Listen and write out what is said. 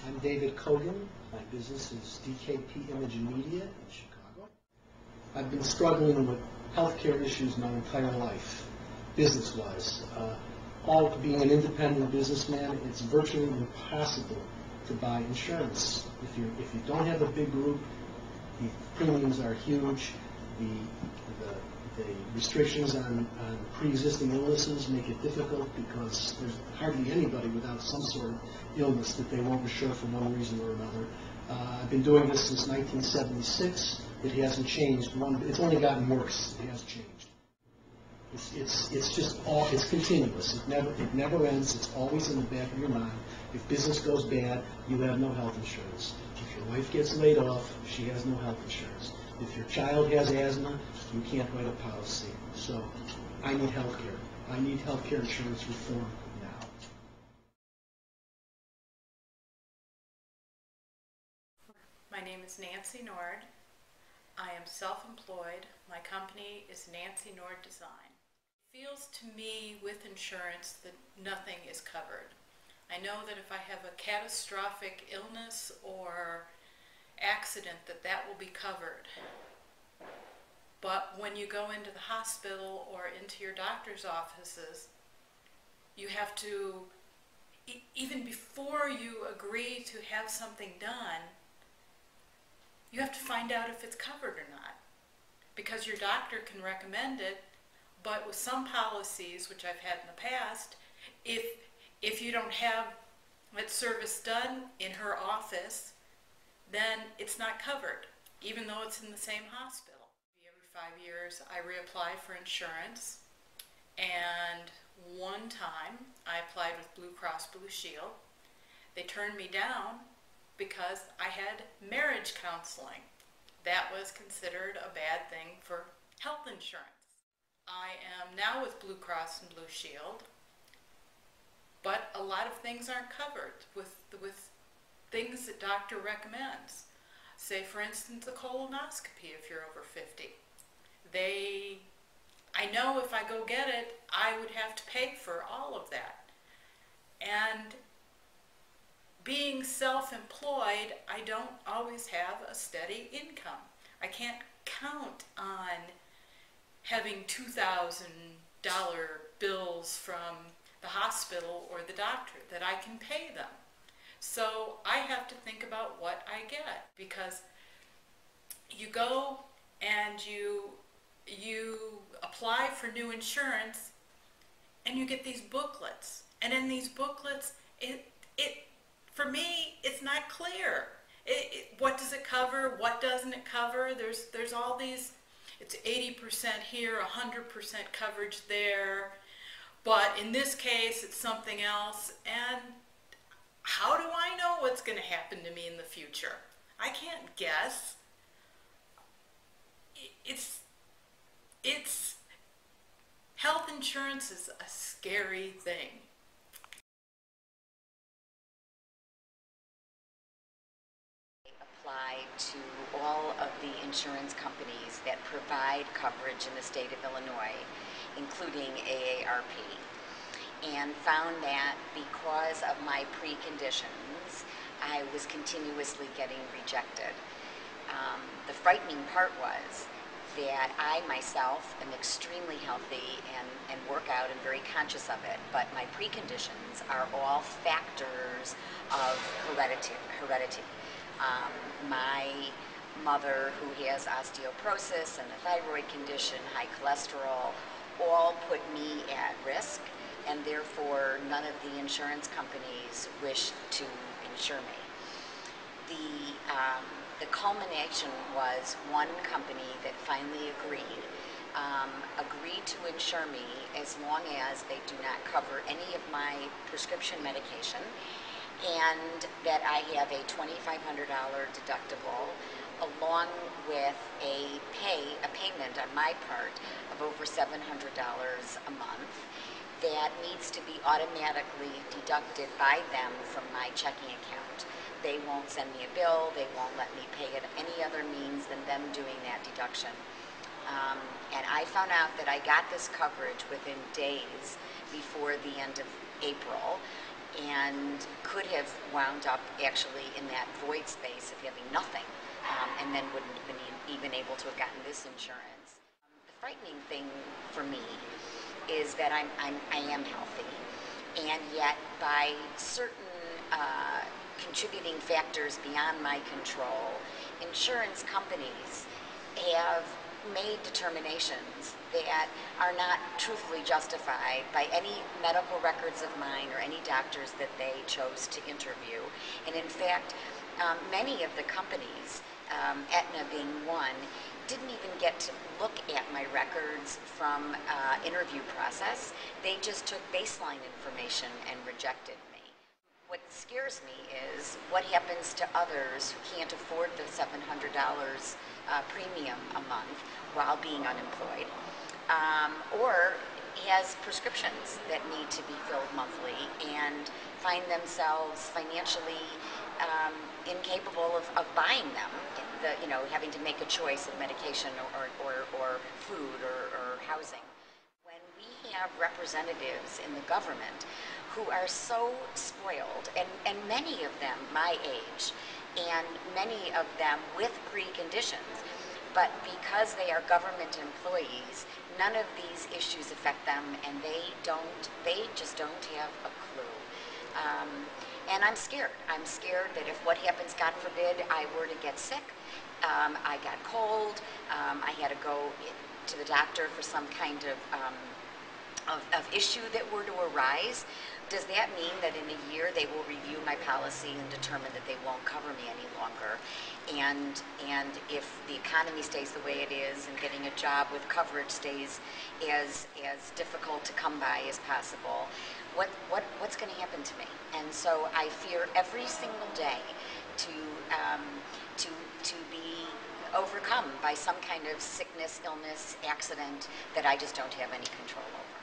I'm David Kogan. My business is DKP Image and Media in Chicago. I've been struggling with healthcare issues my entire life, business-wise. All being an independent businessman, it's virtually impossible to buy insurance. If you don't have a big group, the premiums are huge. The restrictions on pre-existing illnesses make it difficult because there's hardly anybody without some sort of illness that they won't insure for one reason or another. I've been doing this since 1976. It hasn't changed. It's only gotten worse. It has changed. It's just it's continuous. It never ends. It's always in the back of your mind. If business goes bad, you have no health insurance. If your wife gets laid off, she has no health insurance. If your child has asthma, you can't write a policy. So I need health care. I need health care insurance reform now. My name is Nancy Nord. I am self-employed. My company is Nancy Nord Design. It feels to me with insurance that nothing is covered. I know that if I have a catastrophic illness or accident that will be covered. But when you go into the hospital or into your doctor's offices, you have to, even before you agree to have something done, you have to find out if it's covered or not. Because your doctor can recommend it, but with some policies, which I've had in the past, if you don't have that service done in her office, then it's not covered, even though it's in the same hospital. Every 5 years, I reapply for insurance, and one time I applied with Blue Cross Blue Shield. They turned me down because I had marriage counseling. That was considered a bad thing for health insurance. I am now with Blue Cross and Blue Shield, but a lot of things aren't covered with things that doctor recommends. Say, for instance, a colonoscopy if you're over 50. I know if I go get it, I would have to pay for all of that. And being self-employed, I don't always have a steady income. I can't count on having $2,000 bills from the hospital or the doctor that I can pay them. So I have to think about what I get, because you go and you apply for new insurance and you get these booklets, and in these booklets for me it's not clear. What does it cover, what doesn't it cover? There's all these, it's 80% here, 100% coverage there, but in this case it's something else. And how do I know what's going to happen to me in the future? I can't guess. Health insurance is a scary thing. Apply to all of the insurance companies that provide coverage in the state of Illinois, including AARP, and found that because of my preconditions, I was continuously getting rejected. The frightening part was that I myself am extremely healthy and work out and very conscious of it, but my preconditions are all factors of heredity. My mother, who has osteoporosis and a thyroid condition, high cholesterol, all put me at risk, and therefore none of the insurance companies wish to insure me. The culmination was one company that finally agreed to insure me as long as they do not cover any of my prescription medication, and that I have a $2,500 deductible, along with a payment on my part of over $700 a month that needs to be automatically deducted by them from my checking account. They won't send me a bill, they won't let me pay it any other means than them doing that deduction. And I found out that I got this coverage within days before the end of April, and could have wound up actually in that void space of having nothing, and then wouldn't have been even able to have gotten this insurance. The frightening thing for me is that I am healthy, and yet by certain contributing factors beyond my control, insurance companies have made determinations that are not truthfully justified by any medical records of mine or any doctors that they chose to interview. And in fact, many of the companies, Aetna being one, didn't even get to look at my records from interview process. They just took baseline information and rejected me. What scares me is what happens to others who can't afford the $700 premium a month while being unemployed, or has prescriptions that need to be filled monthly and find themselves financially incapable of buying them, having to make a choice of medication or food or housing. When we have representatives in the government who are so spoiled, and many of them my age, and many of them with preconditions, but because they are government employees, none of these issues affect them, and they just don't have a clue. And I'm scared. I'm scared that if what happens, God forbid, I were to get sick, I got cold, I had to go to the doctor for some kind of issue that were to arise, does that mean that in a year they will review my policy and determine that they won't cover me any longer? And if the economy stays the way it is and getting a job with coverage stays as difficult to come by as possible, what's going to happen to me? And so I fear every single day to be overcome by some kind of sickness, illness, accident that I just don't have any control over.